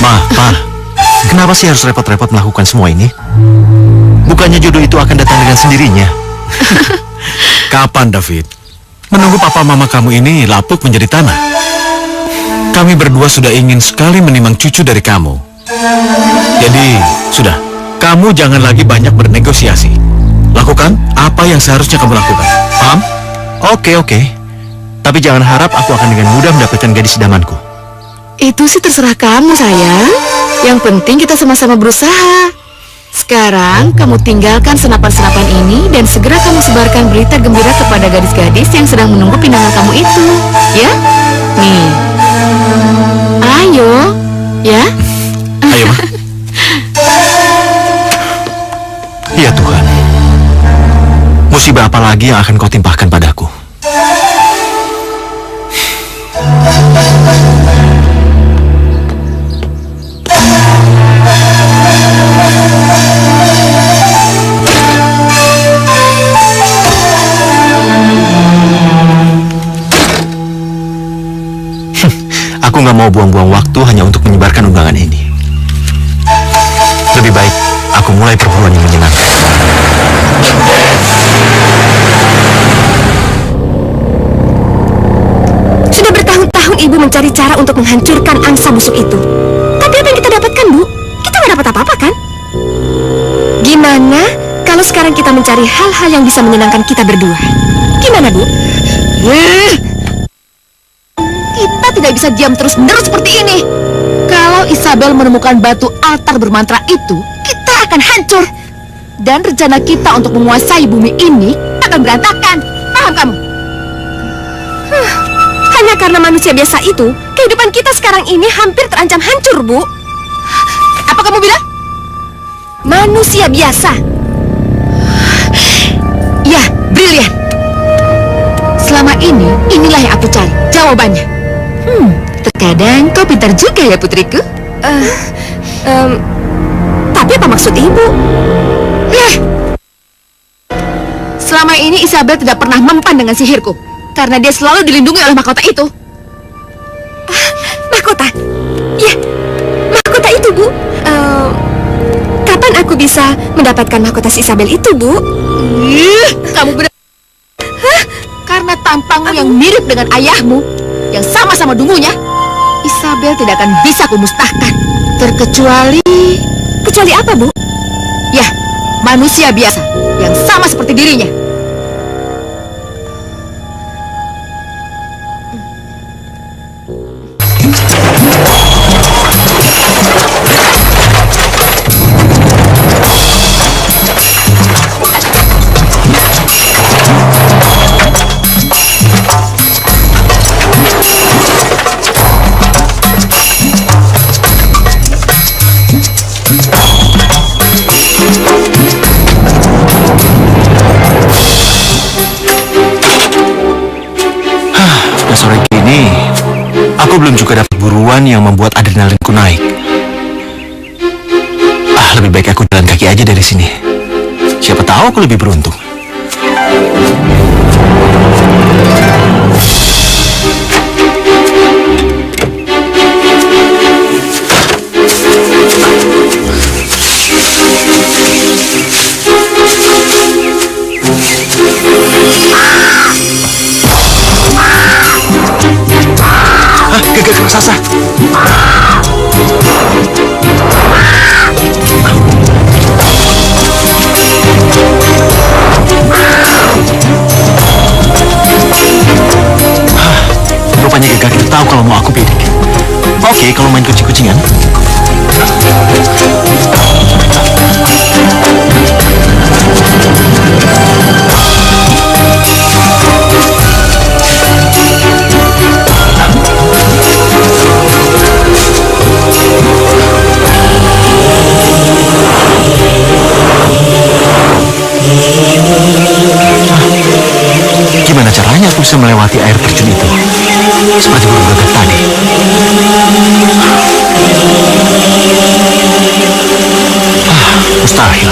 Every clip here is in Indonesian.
Pa, kenapa sih harus repot-repot melakukan semua ini? Bukannya jodoh itu akan datang dengan sendirinya? Kapan, David? Menunggu papa mama kamu ini lapuk menjadi tanah. Kami berdua sudah ingin sekali menimang cucu dari kamu. Jadi, sudah. Kamu jangan lagi banyak bernegosiasi. Lakukan apa yang seharusnya kamu lakukan. Paham? Oke. Tapi jangan harap aku akan dengan mudah mendapatkan gadis idamanku. Itu sih terserah kamu, sayang. Yang penting kita sama-sama berusaha. Sekarang kamu tinggalkan senapan-senapan ini dan segera kamu sebarkan berita gembira kepada gadis-gadis yang sedang menunggu pinangan kamu itu. Ya? Nih. Ayo. Ya? Ayo, Ma. Ya Tuhan. Musibah apa lagi yang akan kau timpahkan padaku? Aku nggak mau buang-buang waktu hanya untuk menyebarkan undangan ini. Lebih baik aku mulai perburuan yang menyenangkan. Sudah bertahun-tahun ibu mencari cara untuk menghancurkan angsa busuk itu. Tapi apa yang kita dapatkan, Bu? Kita nggak dapat apa-apa, kan? Gimana kalau sekarang kita mencari hal-hal yang bisa menyenangkan kita berdua? Gimana, Bu? Kita tidak bisa diam terus-menerus seperti ini. Kalau Isabel menemukan batu altar bermantra itu, kita akan hancur. Dan rencana kita untuk menguasai bumi ini akan berantakan. Paham kamu? Hanya karena manusia biasa itu, kehidupan kita sekarang ini hampir terancam hancur, Bu. Apa kamu bilang? Manusia biasa. Ya, brilian. Selama ini, inilah yang aku cari jawabannya. Terkadang kau pintar juga ya, putriku. Tapi apa maksud ibu? Selama ini Isabel tidak pernah mempan dengan sihirku, karena dia selalu dilindungi oleh mahkota itu. Mahkota? Ya, mahkota itu, Bu. Kapan aku bisa mendapatkan mahkota si Isabel itu, Bu? Kamu benar. Karena tampangmu yang mirip dengan ayahmu, yang sama-sama dungunya, Isabel tidak akan bisa kumusnahkan. Kecuali apa, Bu? Ya, manusia biasa yang sama seperti dirinya. Sore ini, aku belum juga dapat buruan yang membuat adrenalinku naik. Lebih baik aku jalan kaki aja dari sini. Siapa tahu aku lebih beruntung. Gagak raksasa. Rupanya Gagak itu tahu kalau mau aku bidik. Oke, kalau main kucing-kucingan. Gimana caranya aku bisa melewati air terjun itu? Seperti burung gagak tadi. Mustahil.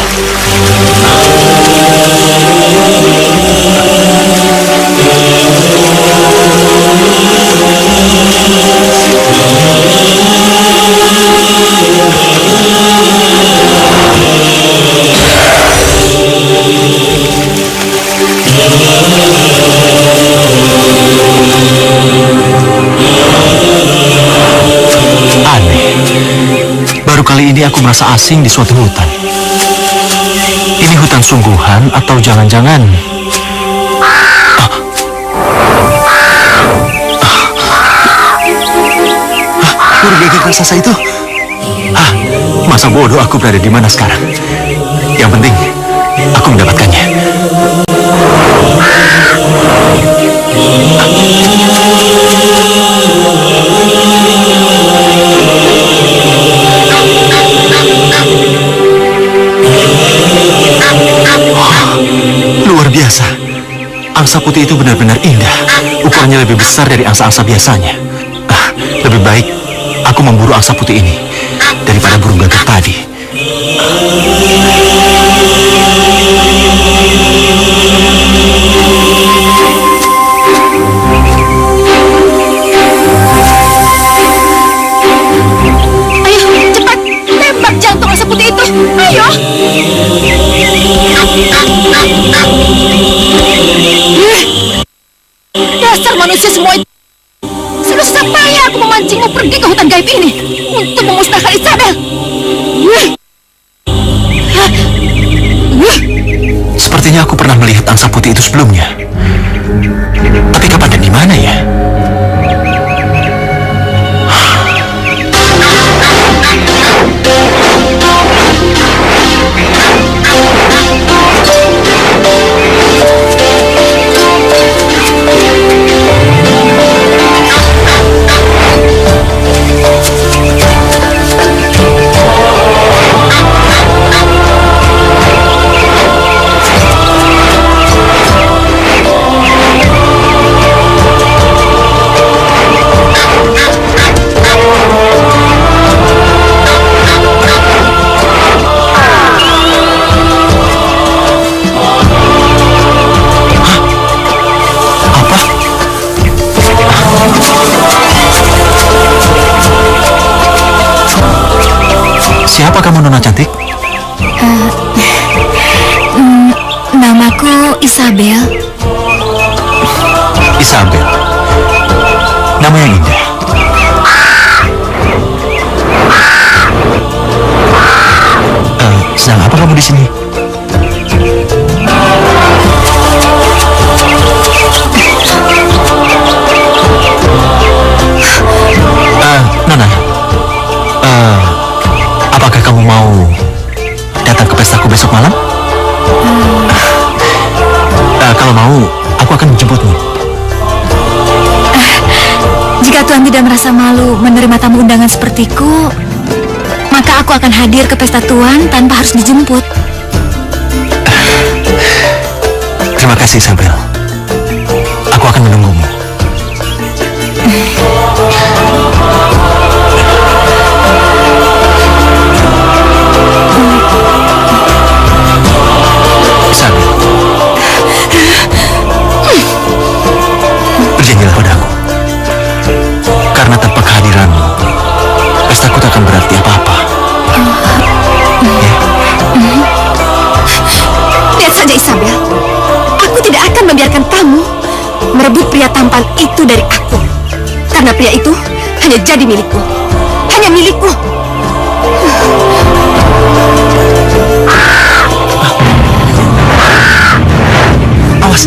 Baru kali ini aku merasa asing di suatu hutan. Ini hutan sungguhan atau jangan-jangan... Puri gagak raksasa itu? Masa bodoh aku berada di mana sekarang? Yang penting, aku mendapatkannya. Luar biasa. Angsa putih itu benar-benar indah. Ukurannya lebih besar dari angsa-angsa biasanya. Lebih baik aku memburu angsa putih ini daripada burung gagak tadi. Ayo, cepat tembak jantung angsa putih itu. Ayo. Dasar manusia semua itu. Susah payah aku memancingmu pergi ke hutan gaib ini untuk memusnahkan Isabel. Sepertinya aku pernah melihat angsa putih itu sebelumnya. Tapi kapan dan di mana ya? Siapa kamu, Nona cantik? Namaku Isabel. Isabel. Nama yang indah. Sedang apa kamu di sini? Nona. Apakah kamu mau datang ke pestaku besok malam? Kalau mau, aku akan menjemputmu. Jika Tuhan tidak merasa malu menerima tamu undangan sepertiku, maka aku akan hadir ke pesta Tuhan tanpa harus dijemput. Terima kasih, Isabel. Aku akan menunggumu. Isabel, berjanjilah padaku. Karena tanpa kehadiranmu, pestaku tak akan berarti apa-apa. Ya? Lihat saja Isabel, aku tidak akan membiarkan kamu merebut pria tampan itu dari aku. Karena pria itu hanya jadi milikku. Hanya milikku. Awas.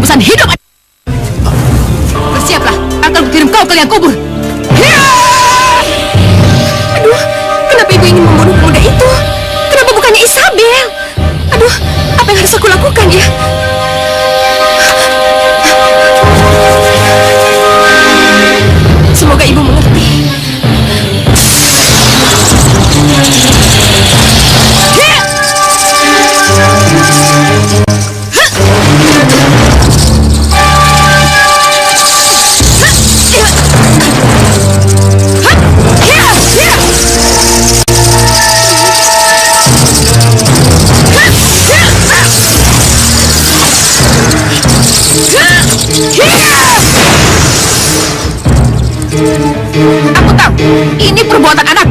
urusan hidup. Bersiaplah, akan kukirim kau ke liang kubur. Aduh, kenapa ibu ingin membunuh pemuda itu? Kenapa bukannya Isabel? Aduh, apa yang harus aku lakukan ya? Semoga ibu mengerti. Aku tahu, ini perbuatan anak.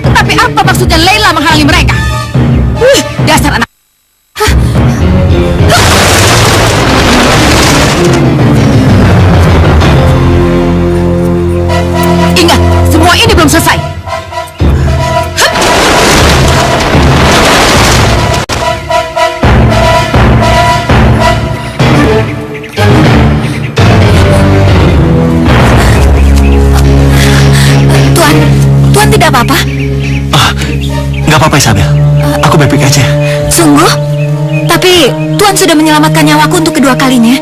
Tetapi apa maksudnya Leila menghalangi mereka? Dasar anak. Ingat, semua ini belum selesai. Tuan tidak apa-apa? Nggak apa-apa Isabel. Aku baik-baik aja. Sungguh? Tapi Tuan sudah menyelamatkan nyawaku untuk kedua kalinya.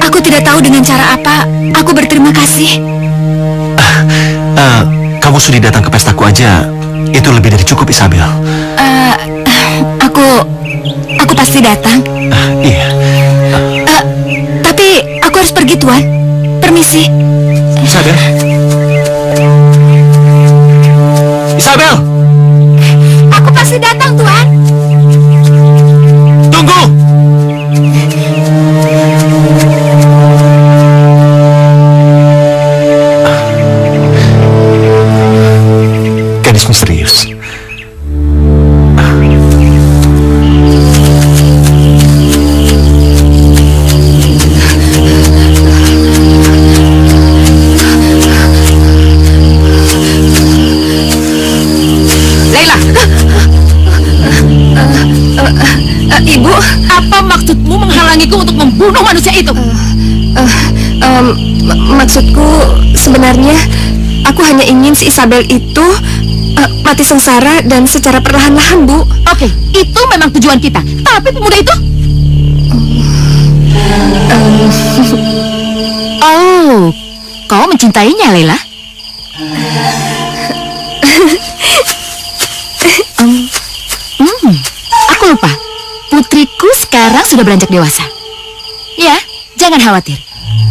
Aku tidak tahu dengan cara apa. Aku berterima kasih. Kamu sudah datang ke pestaku aja. Itu lebih dari cukup Isabel. Aku pasti datang. Iya. Tapi aku harus pergi, Tuan. Permisi. Isabel. Isabel! Aku pasti datang, Tuan. Tunggu! Gadis misterius. Ibu, apa maksudmu menghalangiku untuk membunuh manusia itu? Maksudku sebenarnya aku hanya ingin si Isabel itu mati sengsara dan secara perlahan-lahan, Bu. Oke, itu memang tujuan kita. Tapi pemuda itu? Oh, kau mencintainya, Leila? Aku lupa. Putriku sekarang sudah beranjak dewasa. Ya, jangan khawatir.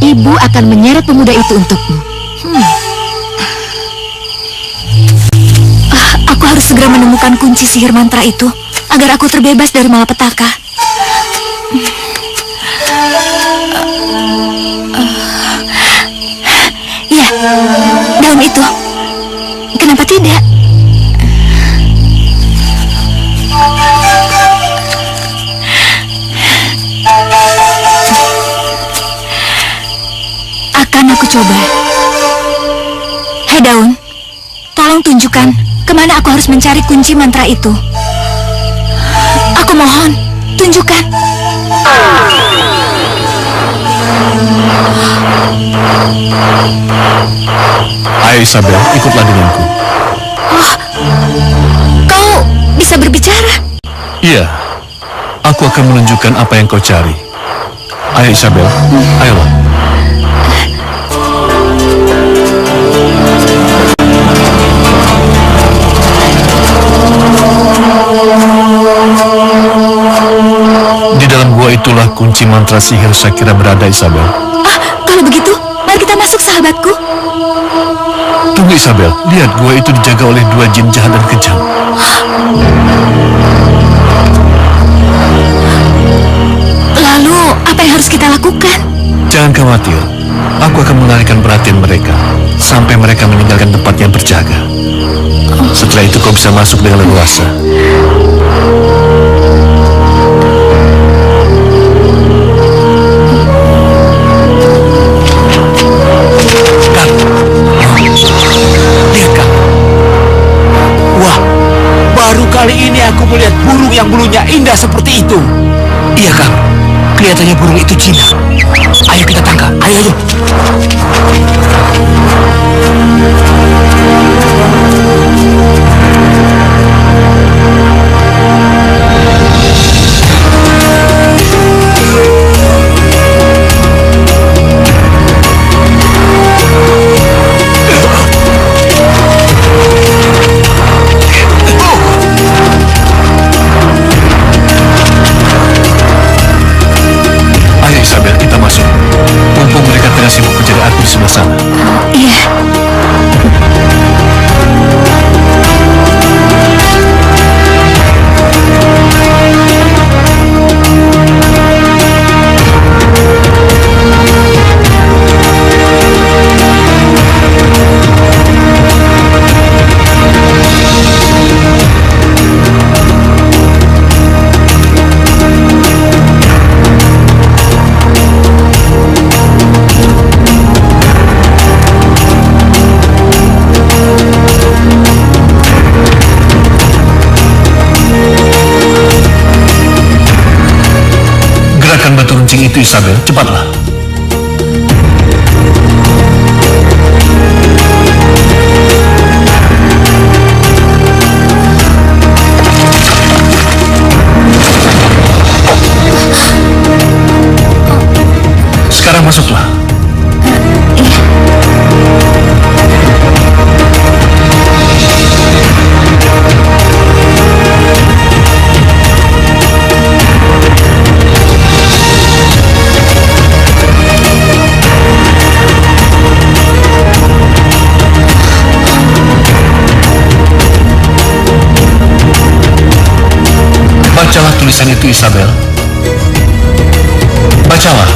Ibu akan menyeret pemuda itu untukmu. Aku harus segera menemukan kunci sihir mantra itu agar aku terbebas dari malapetaka. Ya, daun itu. Kenapa tidak? Akan aku coba. Hai daun, tolong tunjukkan kemana aku harus mencari kunci mantra itu. Aku mohon, tunjukkan. Ayo Isabel, ikutlah denganku. Kau bisa berbicara? Iya, aku akan menunjukkan apa yang kau cari. Ayo Isabel, ayolah. Di dalam gua itulah kunci mantra sihir Shakira berada, Isabel. Kalau begitu, mari kita masuk, sahabatku. Tunggu Isabel, lihat gua itu dijaga oleh dua jin jahat dan kejam. Lalu, apa yang harus kita lakukan? Jangan khawatir, aku akan mengalihkan perhatian mereka sampai mereka meninggalkan tempat yang berjaga. Setelah itu kau bisa masuk dengan leluasa. Baru kali ini aku melihat burung yang bulunya indah seperti itu. Iya, Kang. Kelihatannya burung itu jinak. Ayo kita tangkap. Ayo, ayo. Ayo Isabel, kita masuk. Mumpung mereka tengah sibuk mencari aku di sebelah sana. Iya. Gerakan batu runcing itu Isabel, cepatlah. Sekarang masuklah. Bacalah tulisan itu Isabel. Bacalah.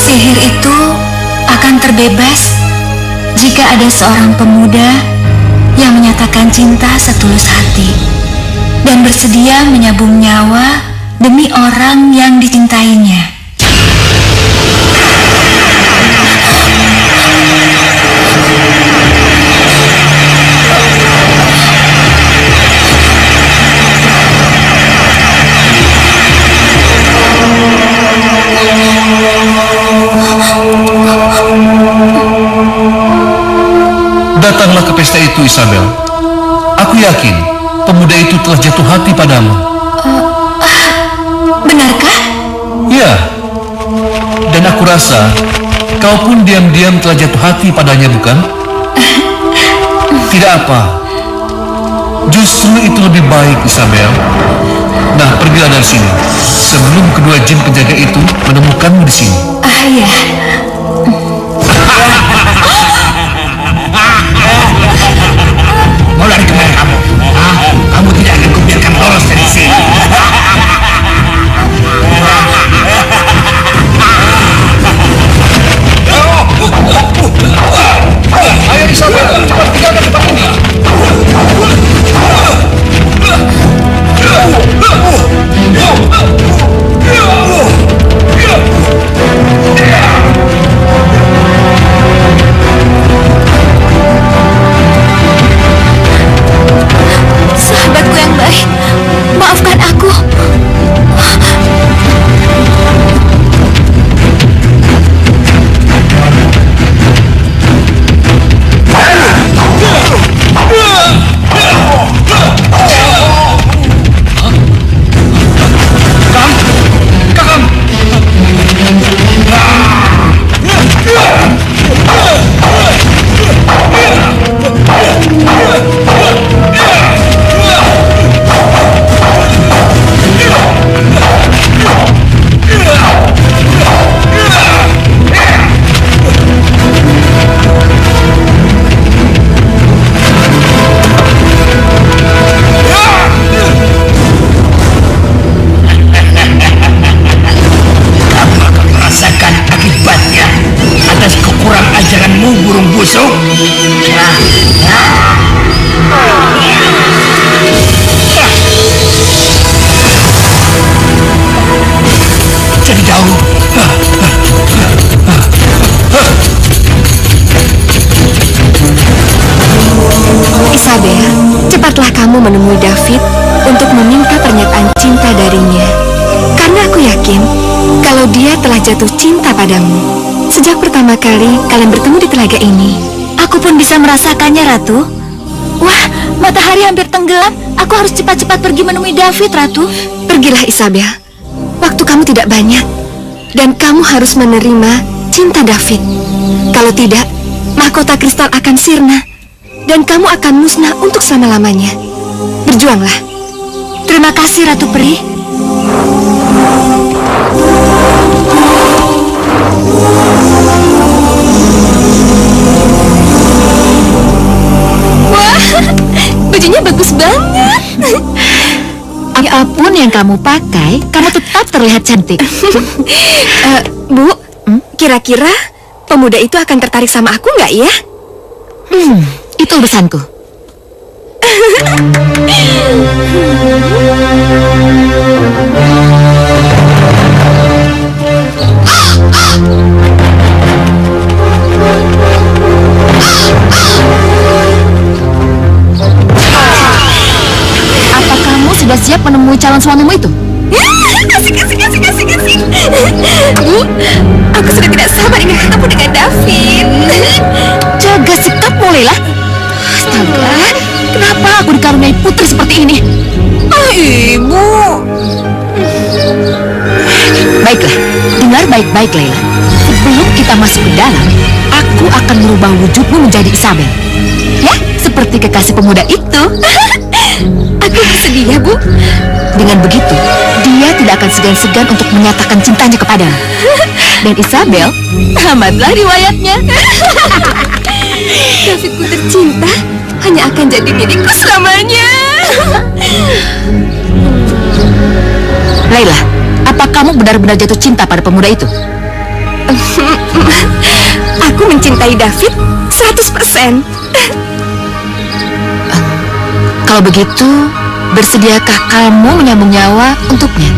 Sihir itu akan terbebas jika ada seorang pemuda yang menyatakan cinta setulus hati dan bersedia menyabung nyawa demi orang yang dicintainya. Datanglah ke pesta itu Isabel. Aku yakin pemuda itu telah jatuh hati padamu. Benarkah? Ya. Dan aku rasa kau pun diam-diam telah jatuh hati padanya, bukan? Tidak apa. Justru itu lebih baik, Isabel. Nah, pergilah dari sini sebelum kedua jin penjaga itu menemukanmu di sini. Ya. Mau lari kemana kamu? Kamu tidak akan kubiarkan lolos dari sini. Ayo Isabel, cepat tinggalkan tempat ini. Sahabatku yang baik, maafkan aku. Jadi jauh. kamu menemui David untuk meminta pernyataan cinta darinya. Karena aku yakin kalau dia telah jatuh cinta padamu sejak pertama kali kalian bertemu di telaga ini. Aku pun bisa merasakannya, Ratu. Wah, matahari hampir tenggelam. Aku harus cepat-cepat pergi menemui David, Ratu. Pergilah, Isabel. Waktu kamu tidak banyak, dan kamu harus menerima cinta David. Kalau tidak, mahkota kristal akan sirna, dan kamu akan musnah untuk selama-lamanya. Berjuanglah. Terima kasih, Ratu Peri. Wah, bajunya bagus banget. Apapun yang kamu pakai, kamu tetap terlihat cantik. Bu, kira-kira pemuda itu akan tertarik sama aku nggak ya? Itu urusanku. Apa kamu sudah siap menemui calon suamimu itu? Asik. Bu, aku sudah tidak sabar ingin ketemu dengan David. Jaga sikapmu, Leila. Astaga, kenapa aku dikaruniai putri seperti ini? Ibu. Baiklah, dengar baik-baik, Leila. Sebelum kita masuk ke dalam, aku akan merubah wujudmu menjadi Isabel. Ya, seperti kekasih pemuda itu. Aku bersedia, Bu. Dengan begitu, dia tidak akan segan-segan untuk menyatakan cintanya kepadamu. Dan Isabel, tamatlah riwayatnya. Davidku tercinta hanya akan jadi milikku selamanya. Leila, apa kamu benar-benar jatuh cinta pada pemuda itu? Aku mencintai David 100%. Kalau begitu, bersediakah kamu menyambung nyawa untuknya?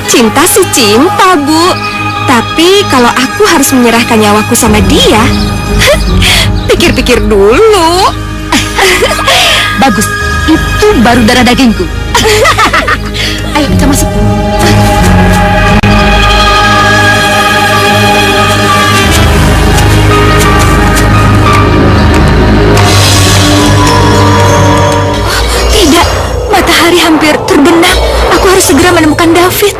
Cinta sih cinta, Bu. Tapi kalau aku harus menyerahkan nyawaku sama dia, pikir-pikir dulu. Bagus, itu baru darah dagingku. Ayo kita masuk. Tidak, matahari hampir terbenam. Aku harus segera menemukan David.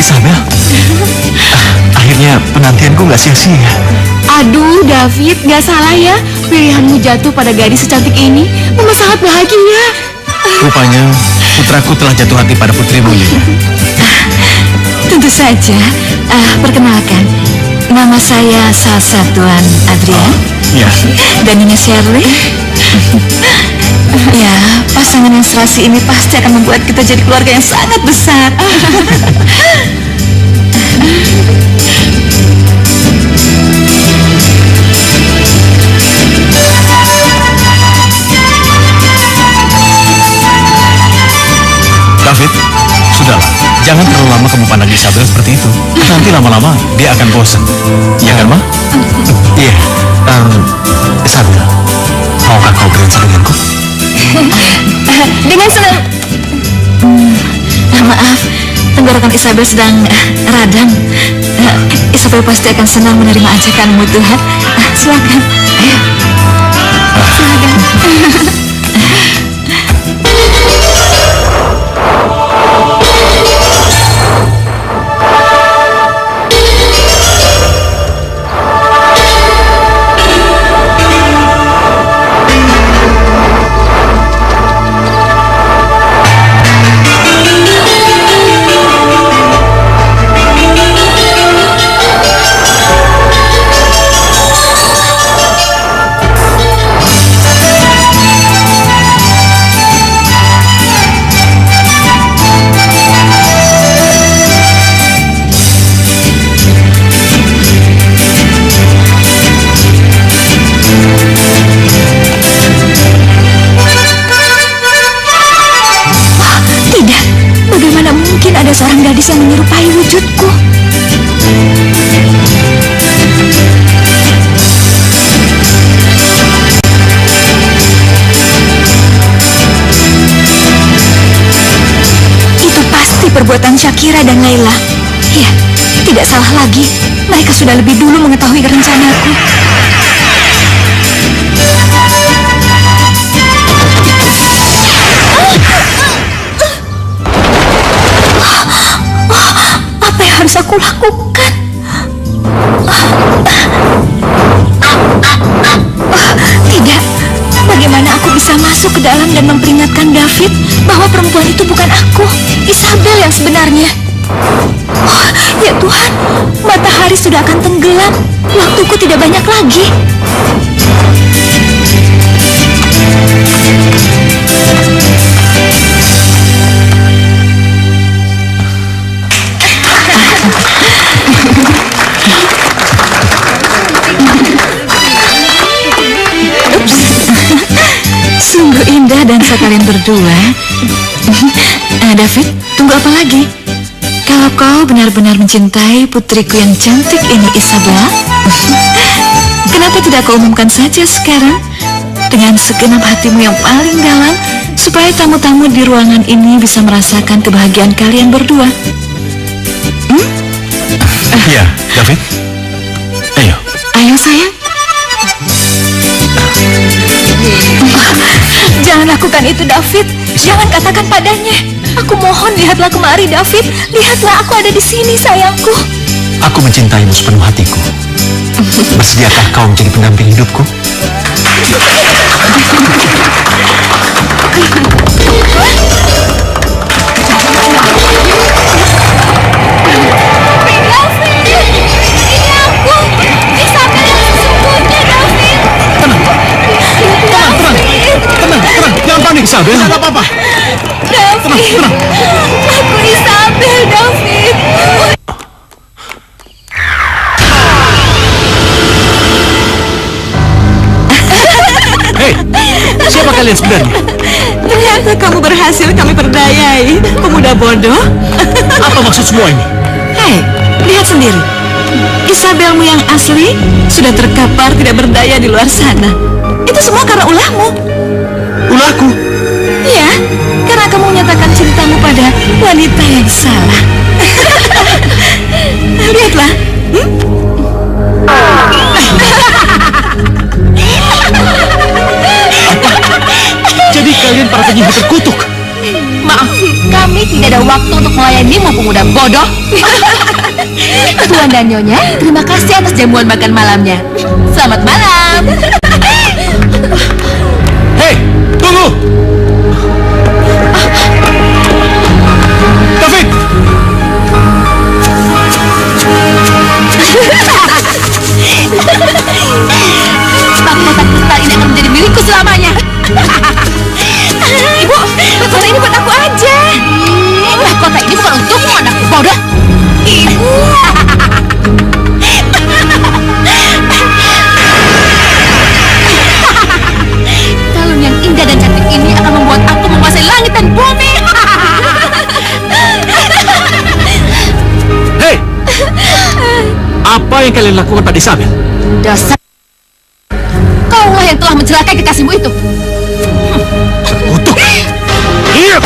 Isabel, akhirnya penantianku nggak sia-sia. Aduh, David, gak salah ya. Pilihanmu jatuh pada gadis secantik ini. Mama sangat bahagia. Rupanya putraku telah jatuh hati pada putrimu, Lila. Tentu saja. Perkenalkan, nama saya Salsa Tuan Adrian. Ya, Dan ini Shirley. Ya, pasangan yang serasi ini pasti akan membuat kita jadi keluarga yang sangat besar. David, sudahlah. Jangan terlalu lama kamu pandang Isabel seperti itu. Nanti lama-lama dia akan bosan. Ya kan, Ma? Iya, Isabel, maukah kau berdansa denganku? Dengan senang. Maaf, tenggorokan Isabel sedang radang. Isabel pasti akan senang menerima ajakanmu, Tuhan. Silakan. Ayo. Silakan. Indira dan Laila. Ya, tidak salah lagi. Mereka sudah lebih dulu mengetahui rencanaku. Apa yang harus aku lakukan? Tidak. Bagaimana aku bisa masuk ke dalam dan memperingatkan David bahwa perempuan itu bukan aku, Isabel yang sebenarnya? Oh, ya Tuhan, matahari sudah akan tenggelam. Waktuku tidak banyak lagi. Sungguh indah dansa kalian berdua. David, tunggu apa lagi? Kalau kau benar-benar mencintai putriku yang cantik ini, Isabella, kenapa tidak kau umumkan saja sekarang dengan segenap hatimu yang paling dalam, supaya tamu-tamu di ruangan ini bisa merasakan kebahagiaan kalian berdua? Iya, David. Ayo. Ayo sayang. Jangan lakukan itu, David. Jangan katakan padanya. Aku mohon, lihatlah kemari, David. Lihatlah, aku ada di sini, sayangku. Aku mencintaimu sepenuh hatiku. Bersediakah kau menjadi pendamping hidupku? Jangan panik, Isabel. Tidak ada apa-apa. David, aku Isabel, David. Hei, siapa kalian sebenarnya? Ternyata kamu berhasil kami perdayai, pemuda bodoh. Apa maksud semua ini? Hei, lihat sendiri. Isabelmu yang asli sudah terkapar tidak berdaya di luar sana. Itu semua karena ulahmu. Ulahku? Ya, karena kamu menyatakan cintamu pada wanita yang salah. Lihatlah. Jadi kalian para penyihir terkutuk? Maaf, kami tidak ada waktu untuk melayanimu, pemuda bodoh. Tuan dan Nyonya, terima kasih atas jamuan makan malamnya. Selamat malam. Hei, tunggu! David! Mahkota kristal ini akan menjadi milikku selamanya. Ibu, mahkota ini buat aku aja. Mahkota ini bukan untukmu, anak bodoh. Ibu. Kalung yang indah dan cantik ini akan membuat aku menguasai langit dan bumi. Hei! Apa yang kalian lakukan pada Isabel? Dasar. Kaulah yang telah mencelakai kekasihmu itu. Terkutuk! Iya!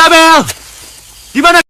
Isabel! Di mana?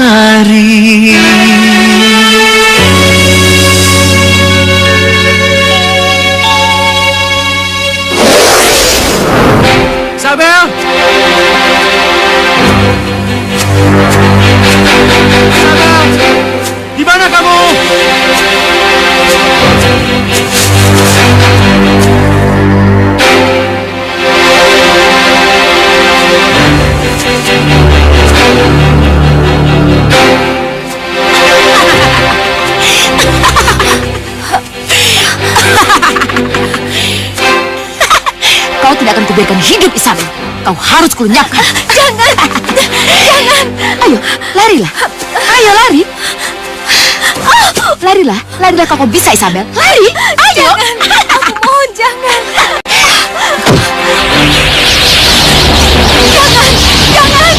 Isabel! Isabel! Di mana kamu? Kau tidak akan kubiarkan hidup, Isabel. Kau harus kulenyapkan. Jangan! Jangan! Ayo, larilah. Ayo, lari. Larilah, larilah kalau kau bisa, Isabel. Lari, ayo. Jangan! Aku mohon, jangan! Jangan! Jangan!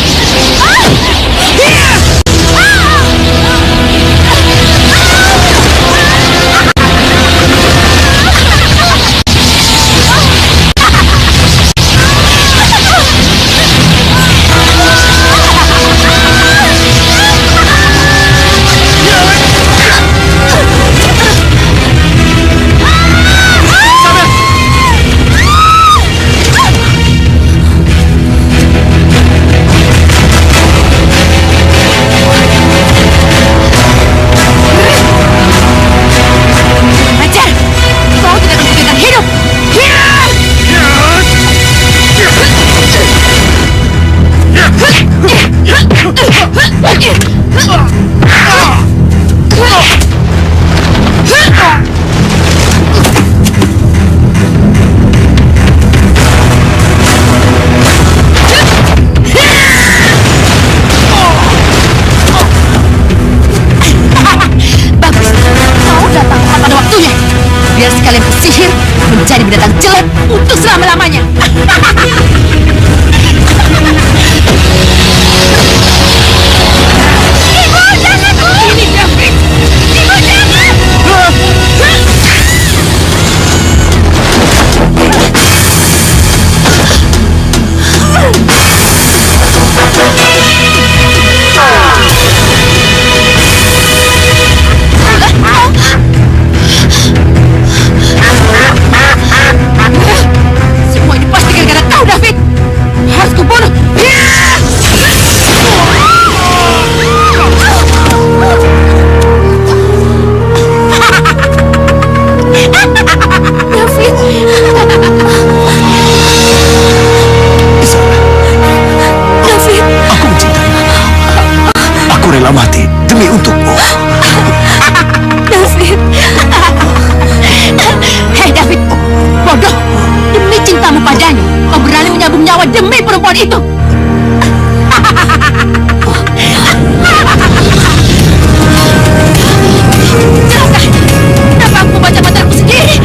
kalian kusihir menjadi binatang jelek untuk selama-lamanya. Ibu, jangan, Bu! Ini David! Ibu, jangan! Semua ini pasti gara-gara kau, David. Harus kubunuh. David. David. Aku mencintaimu. Aku rela mati demi untukmu. David. Hei David, bodoh. Demi cintamu padanya, kau berani menyambung nyawa demi perempuan itu. Celaka. Kenapa aku membaca mataku sendiri?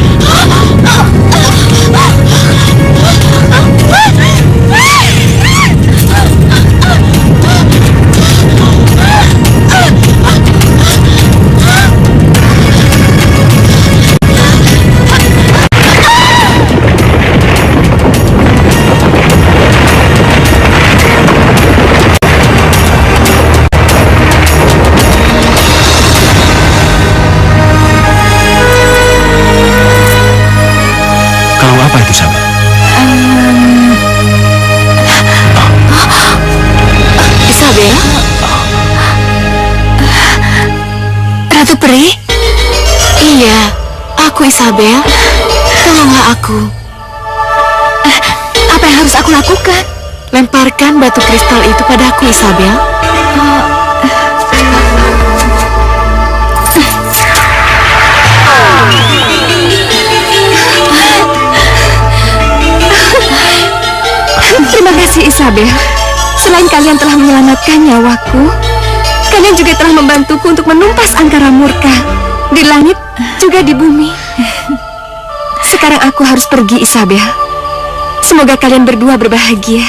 Kalau apa itu, Sabel? Isabel? Ratu Peri? Iya, aku Isabel. Tolonglah aku. Apa yang harus aku lakukan? Lemparkan batu kristal itu padaku, Isabel. Terima kasih Isabel. Selain kalian telah menyelamatkan nyawaku, kalian juga telah membantuku untuk menumpas angkara murka di langit juga di bumi. Sekarang aku harus pergi, Isabel. Semoga kalian berdua berbahagia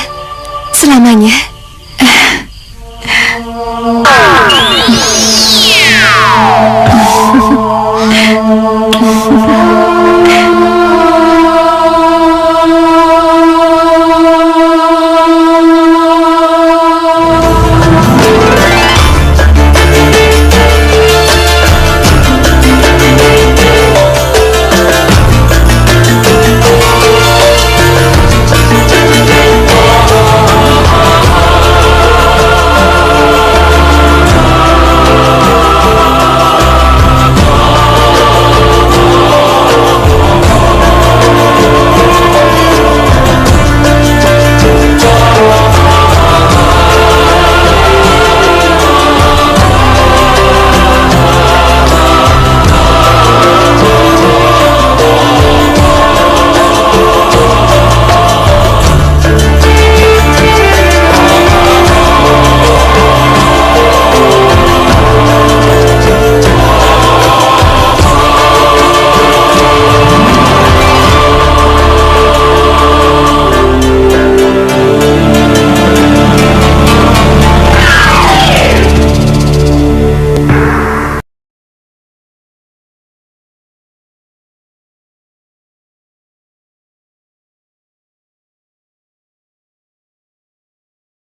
selamanya.